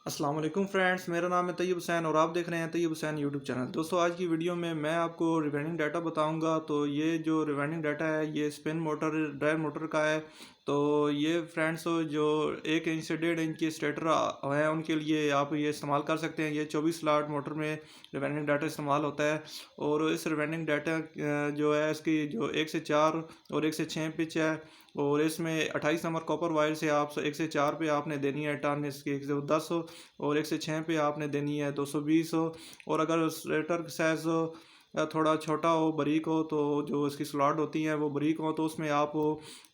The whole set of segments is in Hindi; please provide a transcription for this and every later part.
अस्सलाम वालेकुम फ्रेंड्स, मेरा नाम है तैयब हुसैन और आप देख रहे हैं तैयब हुसैन यूट्यूब चैनल। दोस्तों, आज की वीडियो में मैं आपको रिवाइंडिंग डाटा बताऊंगा। तो ये जो रिवाइंडिंग डाटा है ये स्पिन मोटर ड्राइव मोटर का है। तो ये फ्रेंड्स जो 1 इंच से 1.5 इंच के स्टेटर हैं उनके लिए आप ये इस्तेमाल कर सकते हैं। ये 24 स्लॉट मोटर में रिवाइंडिंग डाटा इस्तेमाल होता है। और इस रिवाइंडिंग डाटा जो है इसकी जो 1 से 4 और 1 से 6 पिच है। और इसमें 28 नंबर कॉपर वायर से आप 1 से 4 पे आपने देनी है टर्न इसकी 110 और 1 से 6 पे आपने देनी है 220 हो। और अगर स्लेटर साइज थोड़ा छोटा हो बारीक हो तो जो इसकी स्लॉट होती हैं वो बारीक हो तो उसमें आप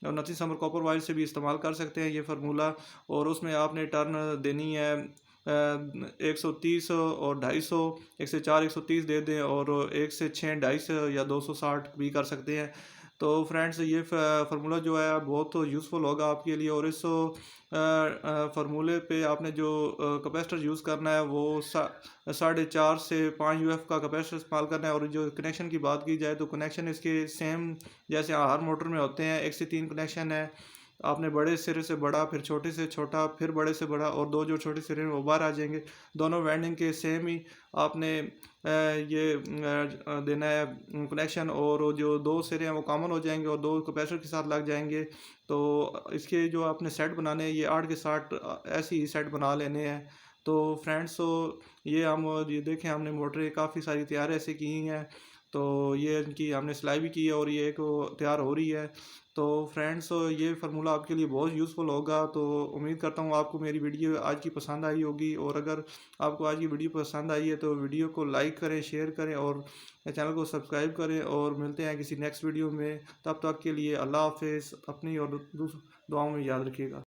29 नंबर कॉपर वायर से भी इस्तेमाल कर सकते हैं ये फार्मूला। और उसमें आपने टर्न देनी है 130 और 250। 1 से 4 130 दे दें और 1 से 6 250 या 260 भी कर सकते हैं। तो फ्रेंड्स ये फार्मूला जो है बहुत यूज़फुल होगा आपके लिए। और इस फार्मूले पे आपने जो कैपेसिटर यूज़ करना है वो 4.5 से 5 UF का कैपेसिटर इस्तेमाल करना है। और जो कनेक्शन की बात की जाए तो कनेक्शन इसके सेम जैसे हर मोटर में होते हैं, 1 से 3 कनेक्शन है। आपने बड़े सिरे से बड़ा, फिर छोटे से छोटा, फिर बड़े से बड़ा और दो जो छोटे सिरे हैं वो बाहर आ जाएंगे। दोनों वाइंडिंग के सेम ही आपने ये देना है कनेक्शन। और वो जो दो सिरे हैं वो कॉमन हो जाएंगे और दो कैपेसिटर के साथ लग जाएंगे। तो इसके जो आपने सेट बनाने हैं ये 8 के 60 ऐसे ही सेट बना लेने हैं। तो फ्रेंड्स ये हम ये देखें हमने मोटरें काफ़ी सारी तैयार ऐसे की हैं। तो ये इनकी हमने सिलाई भी की है और ये एक तैयार हो रही है। तो फ्रेंड्स ये फार्मूला आपके लिए बहुत यूज़फुल होगा। तो उम्मीद करता हूँ आपको मेरी वीडियो आज की पसंद आई होगी। और अगर आपको आज की वीडियो पसंद आई है तो वीडियो को लाइक करें, शेयर करें और चैनल को सब्सक्राइब करें। और मिलते हैं किसी नेक्स्ट वीडियो में। तब तक के लिए अल्लाह हाफिज़। अपनी और दुआओं में याद रखिएगा।